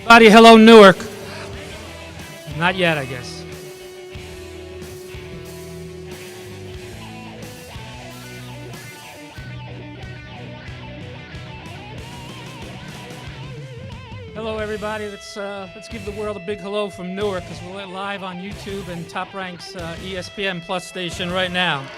Everybody, hello Newark. Not yet, I guess. Hello everybody, let's give the world a big hello from Newark because we're live on YouTube and Top Rank's ESPN Plus station right now.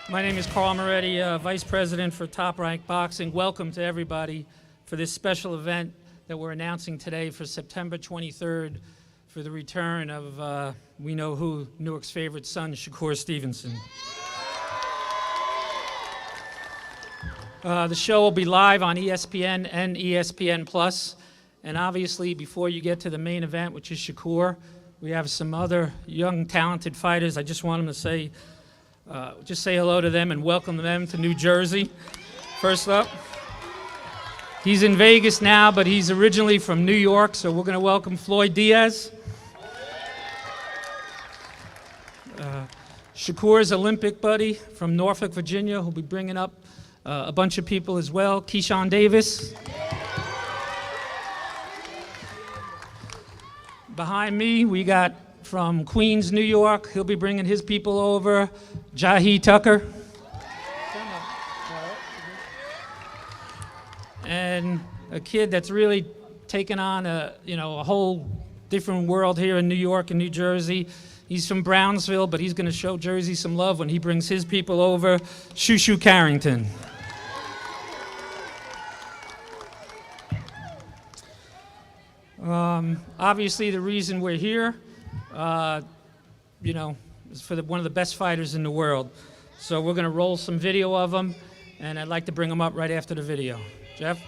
My name is Carl Moretti, Vice President for Top Rank Boxing. Welcome to everybody for this special event that we're announcing today for September 23rd for the return of, we know who, Newark's favorite son, Shakur Stevenson. The show will be live on ESPN and ESPN Plus. And obviously, before you get to the main event, which is Shakur, we have some other young, talented fighters. I just want them to say, just say hello to them and welcome them to New Jersey. First up, he's in Vegas now, but he's originally from New York, so we're going to welcome Floyd Diaz. Shakur's Olympic buddy from Norfolk, Virginia, who'll be bringing up a bunch of people as well. Keyshawn Davis. Behind me, we got from Queens, New York. He'll be bringing his people over. Jahi Tucker. And a kid that's really taken on a whole different world here in New York and New Jersey. He's from Brownsville, but he's going to show Jersey some love when he brings his people over. Shushu Carrington. Obviously, the reason we're here, is for one of the best fighters in the world. So we're going to roll some video of him, and I'd like to bring him up right after the video. Jeff?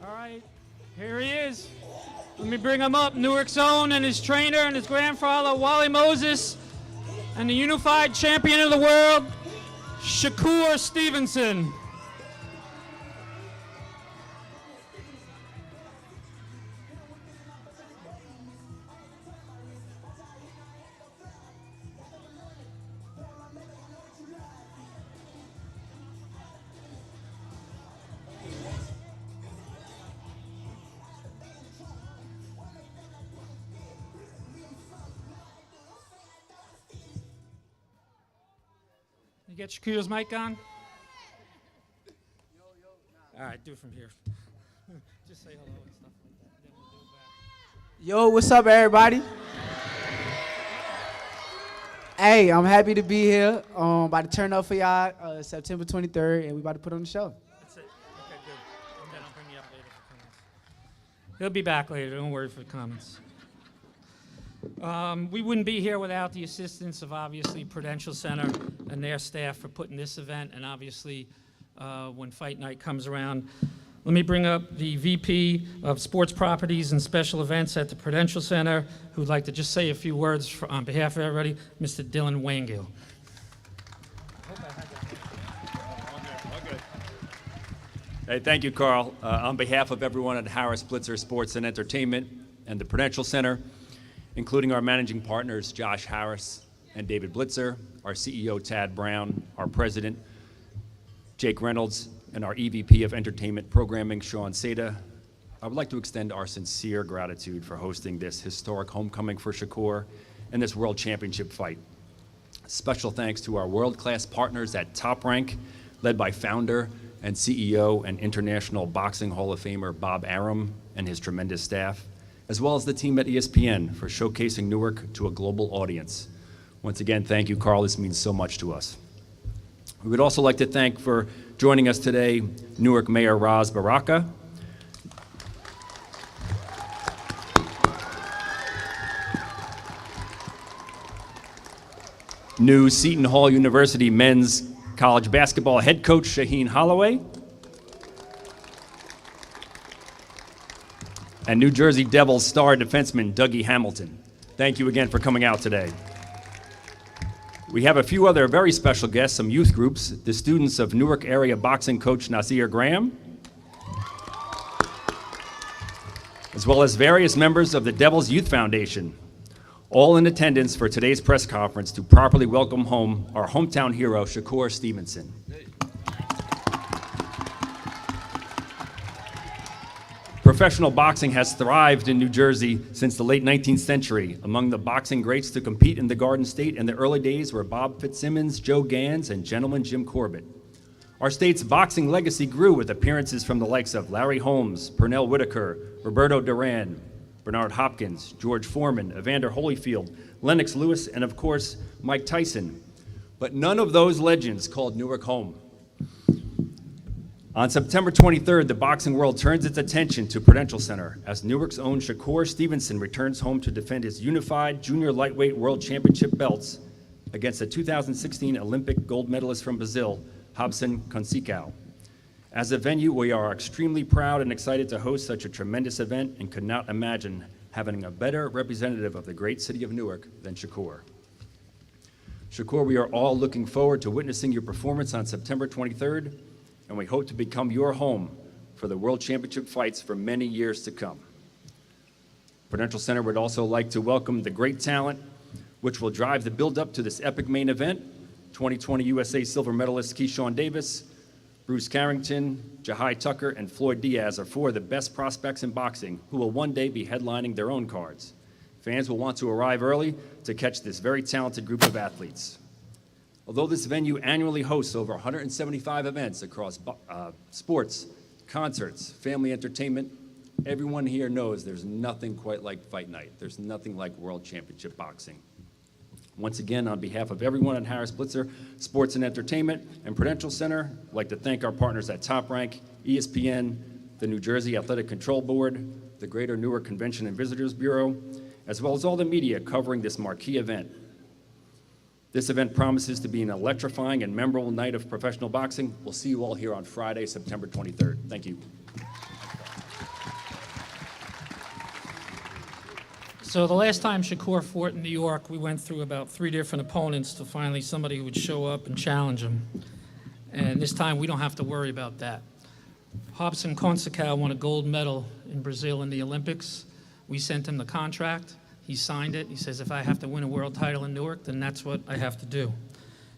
All right, here he is. Let me bring him up. Newark's own and his trainer and his grandfather, Wally Moses, and the unified champion of the world, Shakur Stevenson. You get Shakur's mic on? All right, do it from here. Just say hello and stuff like that. Then we'll do it back. Yo, what's up, everybody? Hey, I'm happy to be here. About to turn up for y'all September 23rd, and we about to put on the show. That's it. Okay, good. And then I'll bring you up later for comments. He'll be back later. Don't worry for comments. We wouldn't be here without the assistance of, obviously, Prudential Center and their staff for putting this event, and obviously, when fight night comes around. Let me bring up the VP of Sports Properties and Special Events at the Prudential Center, who'd like to just say a few words on behalf of everybody, Mr. Dylan Wangill. Hey, thank you, Carl. On behalf of everyone at Harris Blitzer Sports and Entertainment and the Prudential Center, including our managing partners, Josh Harris and David Blitzer, our CEO, Tad Brown, our president, Jake Reynolds, and our EVP of Entertainment Programming, Sean Seda, I would like to extend our sincere gratitude for hosting this historic homecoming for Shakur and this World Championship fight. Special thanks to our world-class partners at Top Rank, led by founder and CEO and International Boxing Hall of Famer Bob Arum and his tremendous staff, as well as the team at ESPN for showcasing Newark to a global audience. Once again, thank you, Carl. This means so much to us. We would also like to thank for joining us today, Newark Mayor Raz Baraka, new Seton Hall University men's college basketball head coach Shaheen Holloway, and New Jersey Devils star defenseman Dougie Hamilton. Thank you again for coming out today. We have a few other very special guests, some youth groups, the students of Newark area boxing coach Nasir Graham, as well as various members of the Devils Youth Foundation, all in attendance for today's press conference to properly welcome home our hometown hero, Shakur Stevenson. Professional boxing has thrived in New Jersey since the late 19th century. Among the boxing greats to compete in the Garden State in the early days were Bob Fitzsimmons, Joe Gans, and gentleman Jim Corbett. Our state's boxing legacy grew with appearances from the likes of Larry Holmes, Pernell Whitaker, Roberto Duran, Bernard Hopkins, George Foreman, Evander Holyfield, Lennox Lewis, and of course, Mike Tyson. But none of those legends called Newark home. On September 23rd, the boxing world turns its attention to Prudential Center as Newark's own Shakur Stevenson returns home to defend his unified junior lightweight world championship belts against the 2016 Olympic gold medalist from Brazil, Robson Conceição. As a venue, we are extremely proud and excited to host such a tremendous event and could not imagine having a better representative of the great city of Newark than Shakur. Shakur, we are all looking forward to witnessing your performance on September 23rd, and we hope to become your home for the World Championship fights for many years to come. Prudential Center would also like to welcome the great talent which will drive the build-up to this epic main event. 2020 USA Silver Medalist Keyshawn Davis, Bruce Carrington, Jahai Tucker, and Floyd Diaz are four of the best prospects in boxing who will one day be headlining their own cards. Fans will want to arrive early to catch this very talented group of athletes. Although this venue annually hosts over 175 events across sports, concerts, family entertainment, everyone here knows there's nothing quite like fight night. There's nothing like World Championship boxing. Once again, on behalf of everyone at Harris Blitzer Sports and Entertainment and Prudential Center, I'd like to thank our partners at Top Rank, ESPN, the New Jersey Athletic Control Board, the Greater Newark Convention and Visitors Bureau, as well as all the media covering this marquee event. This event promises to be an electrifying and memorable night of professional boxing. We'll see you all here on Friday, September 23rd. Thank you. So the last time Shakur fought in New York, we went through about 3 different opponents to finally somebody who would show up and challenge him. And this time we don't have to worry about that. Robson Conceição won a gold medal in Brazil in the Olympics. We sent him the contract. He signed it. He says, if I have to win a world title in Newark, then that's what I have to do.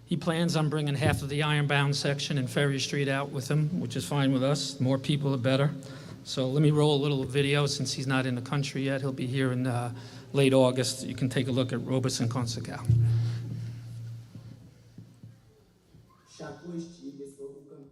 He plans on bringing half of the Ironbound section in Ferry Street out with him, which is fine with us. More people, the better. So let me roll a little video since he's not in the country yet. He'll be here in late August. You can take a look at Robson Conceição. Shakur Stevenson, o campeão.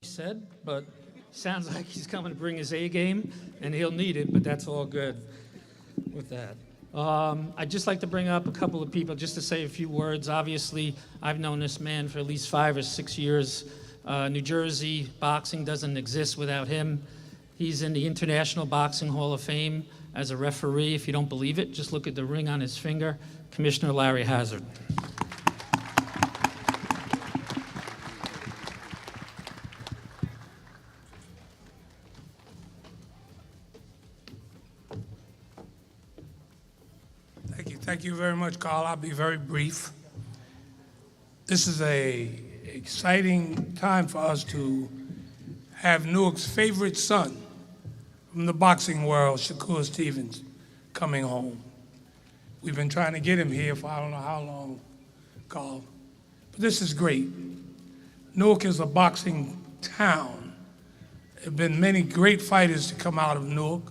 Said, but sounds like he's coming to bring his A game, and he'll need it, but that's all good with that. I'd just like to bring up a couple of people just to say a few words. Obviously, I've known this man for at least 5 or 6 years. New Jersey boxing doesn't exist without him. He's in the International Boxing Hall of Fame as a referee. If you don't believe it, just look at the ring on his finger. Commissioner Larry Hazard. Thank you very much, Carl. I'll be very brief. This is an exciting time for us to have Newark's favorite son from the boxing world, Shakur Stevenson, coming home. We've been trying to get him here for I don't know how long, Carl. But this is great. Newark is a boxing town. There have been many great fighters to come out of Newark,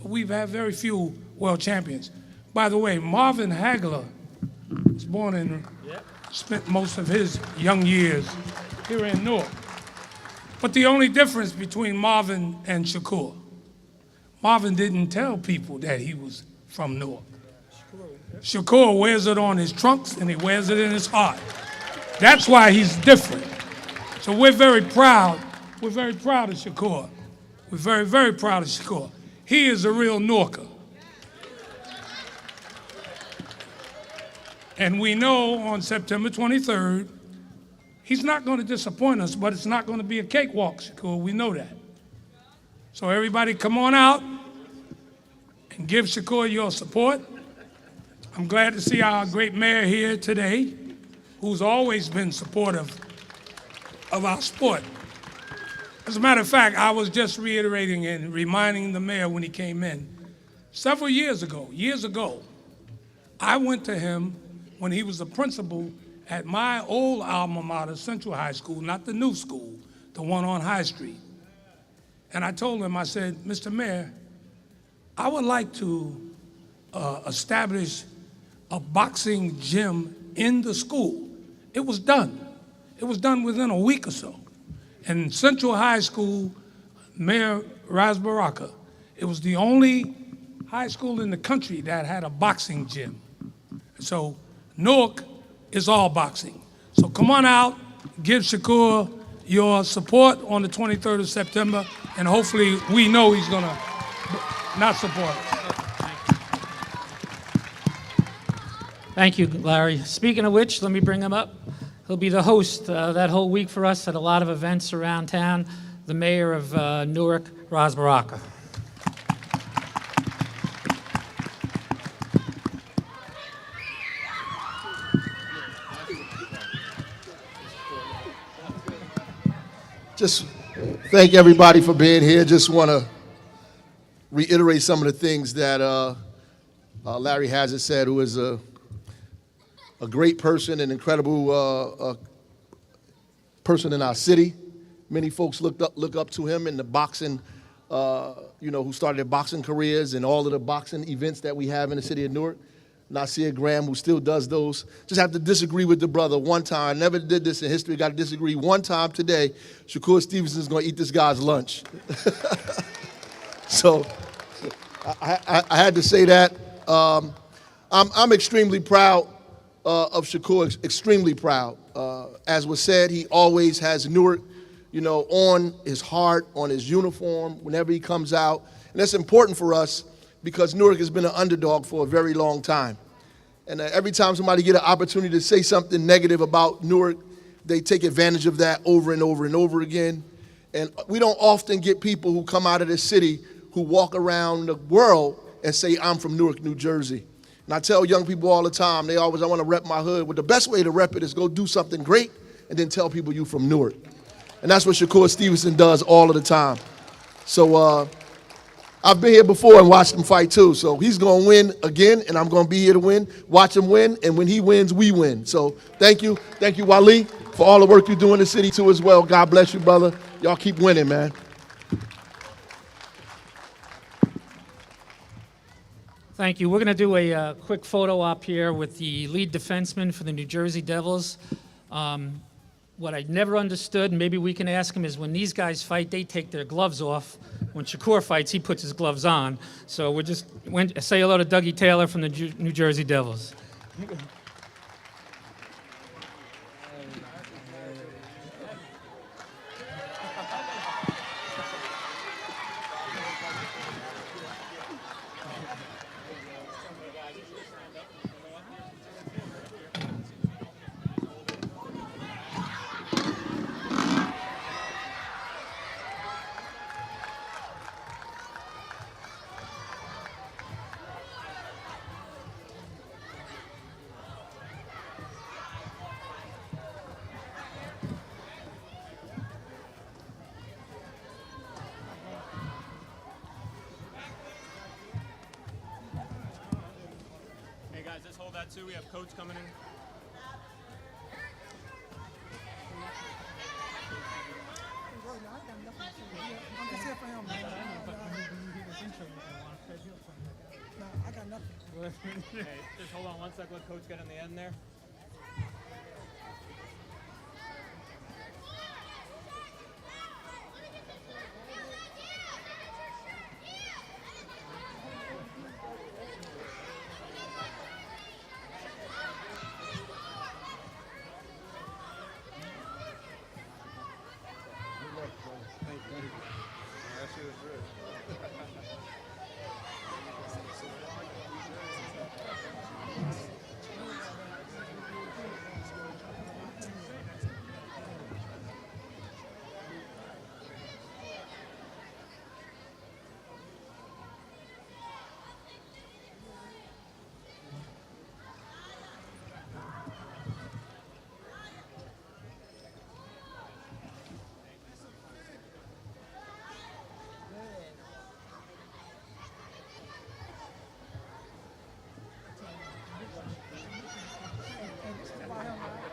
but we've had very few world champions. By the way, Marvin Hagler was born in, spent most of his young years here in Newark. But the only difference between Marvin and Shakur, Marvin didn't tell people that he was from Newark. Shakur wears it on his trunks and he wears it in his heart. That's why he's different. So we're very proud. We're very proud of Shakur. We're very, very proud of Shakur. He is a real Newarker. And we know on September 23rd, he's not going to disappoint us, but it's not going to be a cakewalk, Shakur. We know that. So everybody come on out and give Shakur your support. I'm glad to see our great mayor here today, who's always been supportive of our sport. As a matter of fact, I was just reiterating and reminding the mayor when he came in, several years ago, I went to him when he was the principal at my old alma mater, Central High School, not the new school, the one on High Street. And I told him, I said, Mr. Mayor, I would like to establish a boxing gym in the school. It was done. It was done within a week or so. And Central High School, Mayor Razbaraka, it was the only high school in the country that had a boxing gym. So Newark is all boxing. So come on out, give Shakur your support on the 23rd of September, and hopefully we know he's gonna not support us. Thank you, Larry. Speaking of which, let me bring him up. He'll be the host that whole week for us at a lot of events around town, the mayor of Newark, Razbaraka. Just thank everybody for being here. Just want to reiterate some of the things that Larry Hazard said, who is a great person, an incredible person in our city. Many folks look up to him in the boxing, who started their boxing careers and all of the boxing events that we have in the city of Newark. Nasir Graham, who still does those. Just have to disagree with the brother one time. I never did this in history. Got to disagree one time today. Shakur Stevenson is going to eat this guy's lunch. So I had to say that. I'm extremely proud of Shakur, extremely proud. As was said, he always has Newark, on his heart, on his uniform, whenever he comes out. And that's important for us because Newark has been an underdog for a very long time. And every time somebody get an opportunity to say something negative about Newark, they take advantage of that over and over and over again. And we don't often get people who come out of this city who walk around the world and say, I'm from Newark, New Jersey. And I tell young people all the time, I want to rep my hood. Well, the best way to rep it is go do something great and then tell people you from Newark. And that's what Shakur Stevenson does all of the time. So I've been here before and watched him fight too. So he's going to win again, and I'm going to be here to win. Watch him win, and when he wins, we win. So thank you, Wali, for all the work you do in the city too as well. God bless you, brother. Y'all keep winning, man. Thank you. We're going to do a quick photo op here with the lead defenseman for the New Jersey Devils. What I never understood, and maybe we can ask him, is when these guys fight, they take their gloves off. When Shakur fights, he puts his gloves on. So we just say hello to Dougie Taylor from the New Jersey Devils. Guys, let's hold that too. We have coach coming in. I got nothing. Hey, just hold on one sec. Let coach get in the end there.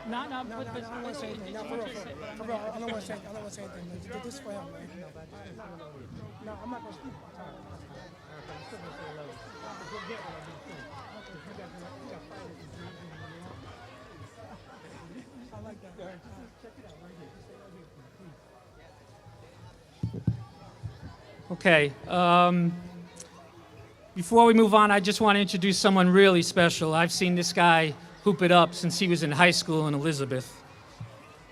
No, I don't want to say anything. No, for real. I don't want to say anything. This is for him, man. No, I'm not going to speak. I like that. Check it out right here. Okay. Before we move on, I just want to introduce someone really special. I've seen this guy hoop it up since he was in high school in Elizabeth.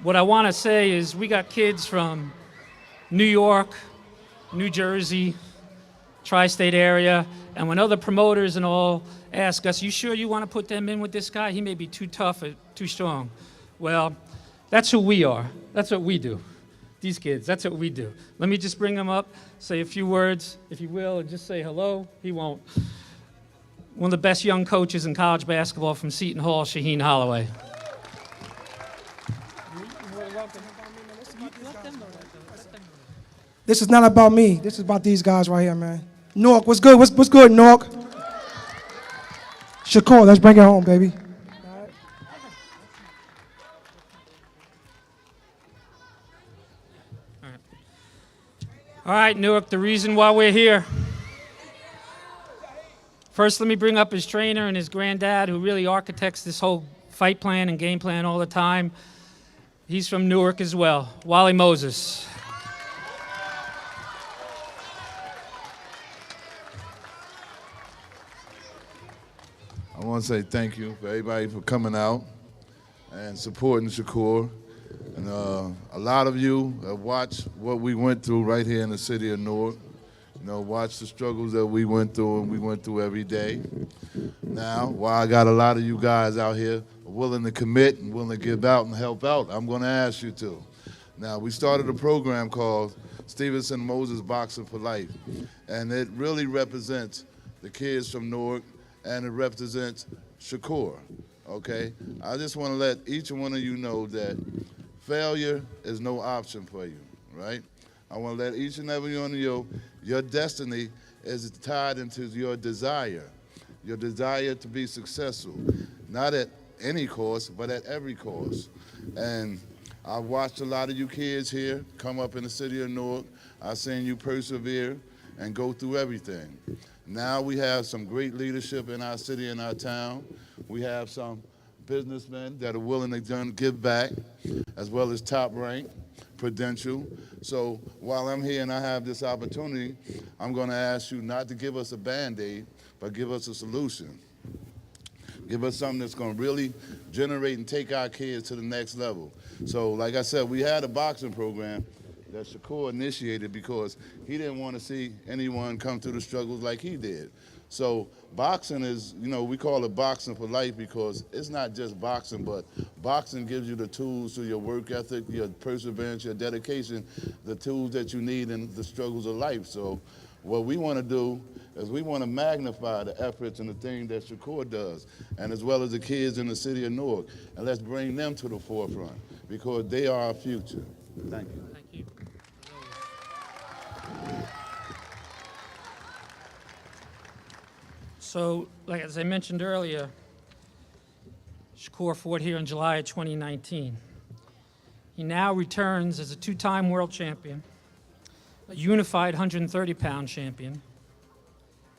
What I want to say is we got kids from New York, New Jersey, tri-state area, and when other promoters and all ask us, you sure you want to put them in with this guy? He may be too tough or too strong. Well, that's who we are. That's what we do. These kids, that's what we do. Let me just bring them up, say a few words, if you will, and just say hello. He won't. One of the best young coaches in college basketball from Seton Hall, Shaheen Holloway. This is not about me. This is about these guys right here, man. Newark, what's good? What's good, Newark? Shakur, let's bring it home, baby. All right, Newark, the reason why we're here. First, let me bring up his trainer and his granddad, who really architects this whole fight plan and game plan all the time. He's from Newark as well, Wally Moses. I want to say thank you for everybody for coming out and supporting Shakur. And a lot of you have watched what we went through right here in the city of Newark. You know, watch the struggles that we went through and we went through every day. Now, while I got a lot of you guys out here willing to commit and willing to give out and help out, I'm going to ask you to. Now, we started a program called Stevenson Moses Boxing for Life, and it really represents the kids from Newark and it represents Shakur, okay? I just want to let each one of you know that failure is no option for you, right? I want to let each and every one of you, your destiny is tied into your desire to be successful, not at any cost, but at every cost. And I've watched a lot of you kids here come up in the city of Newark. I've seen you persevere and go through everything. Now we have some great leadership in our city and our town. We have some businessmen that are willing to give back, as well as top rank, Prudential. So while I'm here and I have this opportunity, I'm going to ask you not to give us a Band-Aid, but give us a solution. Give us something that's going to really generate and take our kids to the next level. So like I said, we had a boxing program that Shakur initiated because he didn't want to see anyone come through the struggles like he did. So boxing is, you know, we call it boxing for life because it's not just boxing, but boxing gives you the tools to your work ethic, your perseverance, your dedication, the tools that you need in the struggles of life. So what we want to do is we want to magnify the efforts and the things that Shakur does, and as well as the kids in the city of Newark, and let's bring them to the forefront because they are our future. Thank you. Thank you. So, like as I mentioned earlier, Shakur fought here in July of 2019. He now returns as a two-time world champion, a unified 130-pound champion.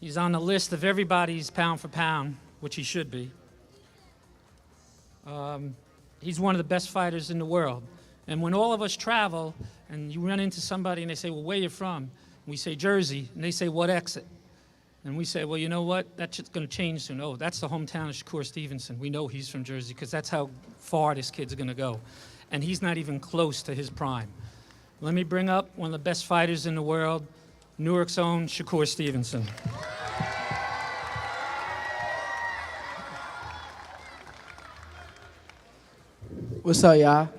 He's on the list of everybody's pound for pound, which he should be. He's one of the best fighters in the world. And when all of us travel and you run into somebody and they say, well, where you from? And we say, Jersey. And they say, what exit? And we say, well, you know what? That's just going to change soon. Oh, that's the hometown of Shakur Stevenson. We know he's from Jersey because that's how far this kid's going to go. And he's not even close to his prime. Let me bring up one of the best fighters in the world, Newark's own Shakur Stevenson. What's up, y'all?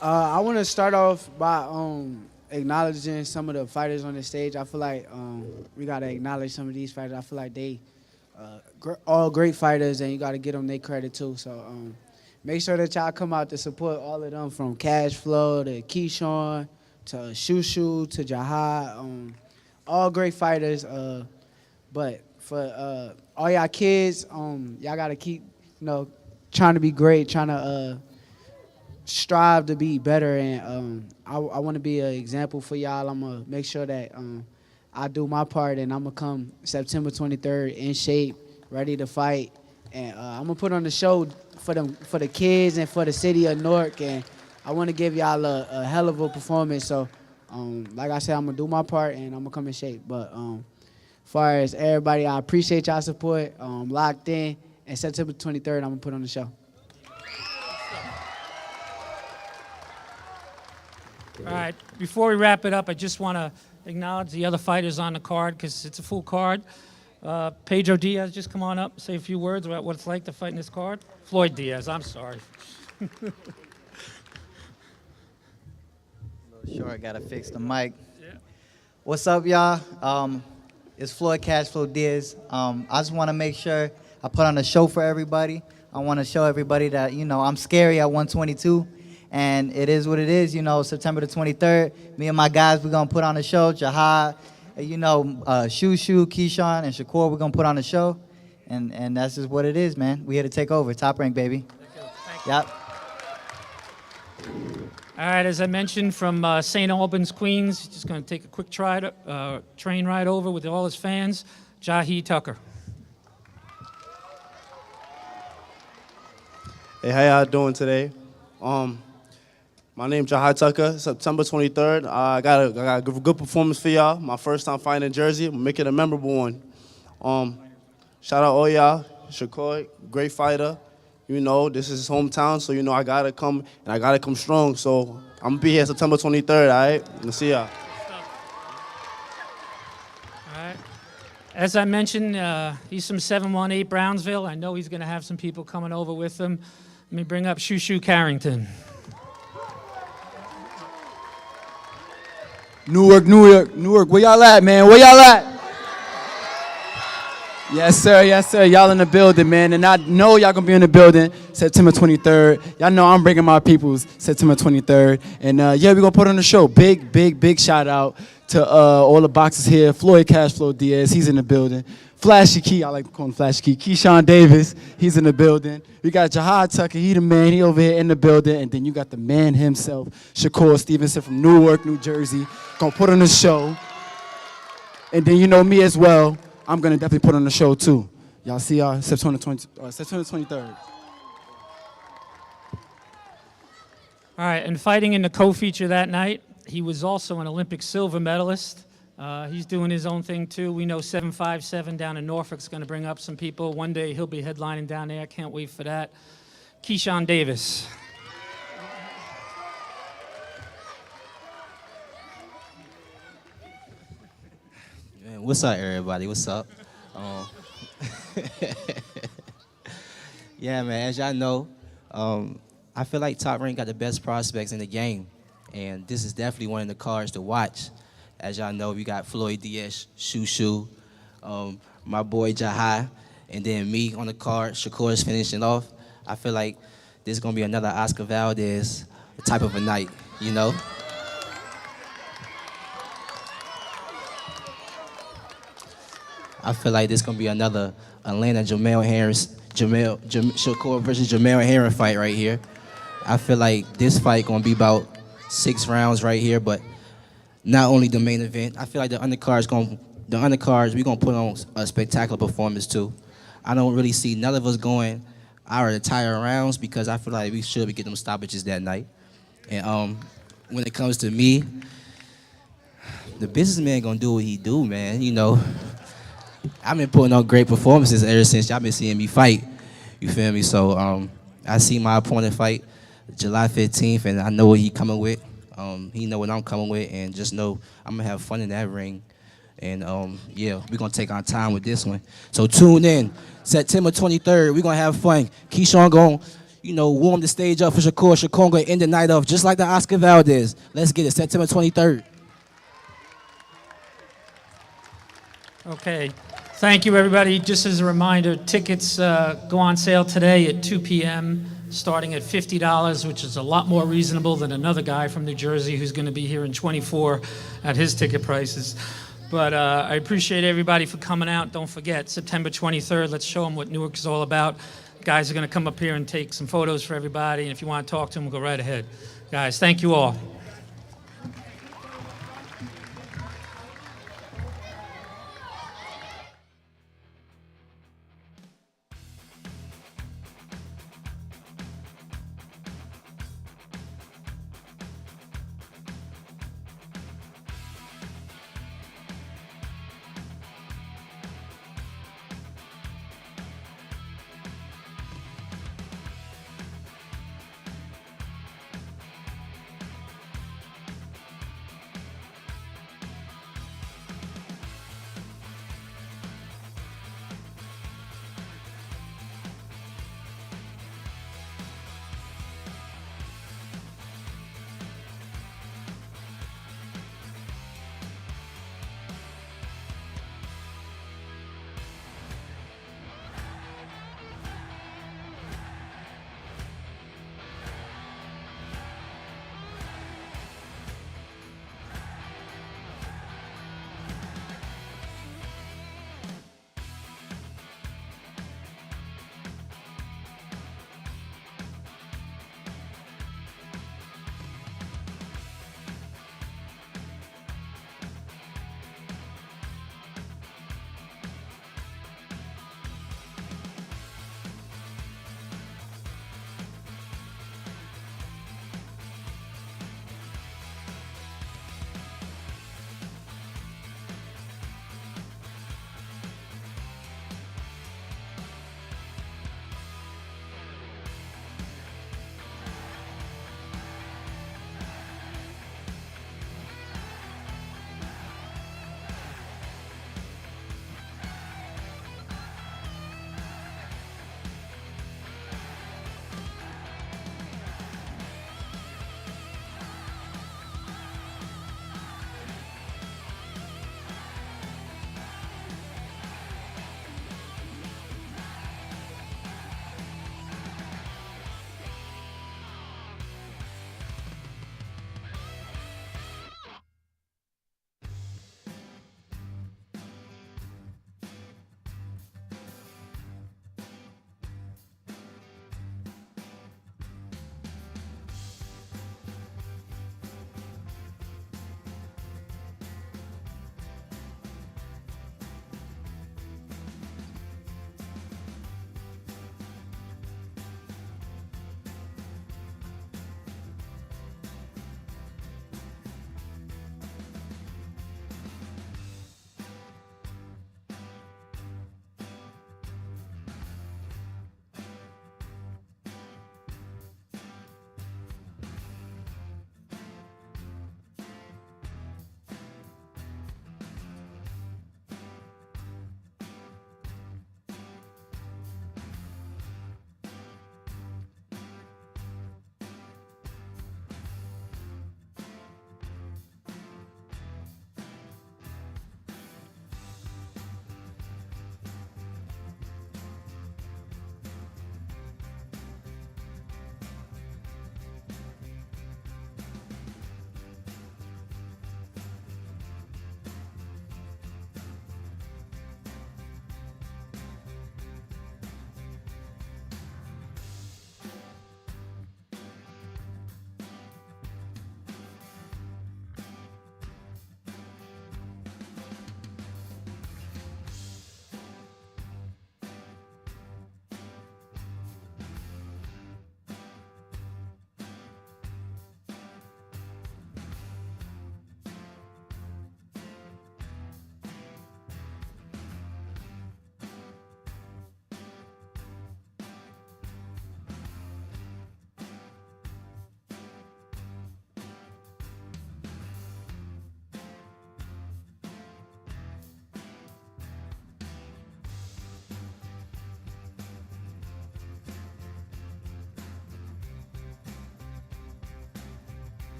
I want to start off by acknowledging some of the fighters on the stage. I feel like we got to acknowledge some of these fighters. I feel like they all great fighters, and you got to give them their credit too. So make sure that y'all come out to support all of them, from Cash Flow to Keyshawn to Shushu to Jahad. All great fighters. But for all y'all kids, y'all got to keep, trying to be great, trying to strive to be better, and I want to be an example for y'all. I'm going to make sure that I do my part, and I'm going to come September 23rd in shape, ready to fight, and I'm going to put on the show for the kids and for the city of Newark, and I want to give y'all a hell of a performance. So, like I said, I'm going to do my part, and I'm going to come in shape. But as far as everybody, I appreciate y'all support. Locked in, and September 23rd, I'm going to put on the show. All right, before we wrap it up, I just want to acknowledge the other fighters on the card because it's a full card. Pedro Diaz, just come on up, say a few words about what it's like to fight in this card. Floyd Diaz, I'm sorry. Sure, gotta fix the mic. Yeah. What's up, y'all? It's Floyd Cashflow Diaz. I just want to make sure I put on a show for everybody. I want to show everybody that, I'm scary at 122. And it is what it is, September the 23rd. Me and my guys, we're going to put on a show. Jahad, Shushu, Keyshawn, and Shakur, we're going to put on a show. And that's just what it is, man. We here to take over. Top rank, baby. Thank you. Yep. All right, as I mentioned, from St. Albans, Queens, he's just going to take a quick train ride over with all his fans, Jahi Tucker. Hey, how y'all doing today? My name's Jahad Tucker. September 23rd. I got a good performance for y'all. My first time fighting in Jersey. I'm making a memorable one. Shout out all y'all. Shakur, great fighter. This is his hometown, so I gotta come and I gotta come strong. So I'm gonna be here September 23rd. All right. Let's see y'all. All right. As I mentioned, he's from 718 Brownsville. I know he's going to have some people coming over with him. Let me bring up Shushu Carrington. Newark. Where y'all at, man? Where y'all at? Yes, sir. Y'all in the building, man. And I know y'all gonna be in the building September 23rd. Y'all know I'm bringing my peoples September 23rd. And we're gonna put on the show. Big shout out to all the boxers here. Floyd Cashflow Diaz, he's in the building. Flashy Key, I like to call him Flashy Key. Keyshawn Davis, he's in the building. We got Jahad Tucker, he the man, he over here in the building. And then you got the man himself, Shakur Stevenson from Newark, New Jersey. Gonna put on the show. And then me as well. I'm gonna definitely put on the show too. Y'all see y'all September 23rd. All right, and fighting in the co-feature that night, he was also an Olympic silver medalist. He's doing his own thing too. We know 757 down in Norfolk's going to bring up some people. One day he'll be headlining down there. I can't wait for that. Keyshawn Davis. Man, what's up, everybody? What's up? Yeah, man, as y'all know, I feel like Top Rank got the best prospects in the game, and this is definitely one of the cards to watch. As y'all know, we got Floyd Diaz, Shushu, my boy Jahai, and then me on the card. Shakur is finishing off. I feel like this is going to be another Oscar Valdez type of a night, I feel like this is going to be another Atlanta Jamel Harris Shakur versus Jamel Herring fight right here. I feel like this fight gonna be about 6 rounds right here, but not only the main event. I feel like the undercards we gonna put on a spectacular performance too. I don't really see none of us going our entire rounds because I feel like we should be getting them stoppages that night. And when it comes to me, the businessman gonna do what he do, man. You know, I've been putting on great performances ever since y'all been seeing me fight. You feel me? So I see my opponent fight July 15th, and I know what he coming with. He know what I'm coming with, and just know I'm gonna have fun in that ring. And yeah, we're gonna take our time with this one. So tune in, September 23rd. We're gonna have fun. Keyshawn gonna, warm the stage up for Shakur. Shakur gonna end the night off just like the Oscar Valdez. Let's get it, September 23rd. Okay. Thank you, everybody. Just as a reminder, tickets go on sale today at 2 p.m., starting at $50, which is a lot more reasonable than another guy from New Jersey who's going to be here in 24 at his ticket prices. But I appreciate everybody for coming out. Don't forget, September 23rd, let's show them what Newark is all about. Guys are going to come up here and take some photos for everybody, and if you want to talk to them, go right ahead. Guys, thank you all.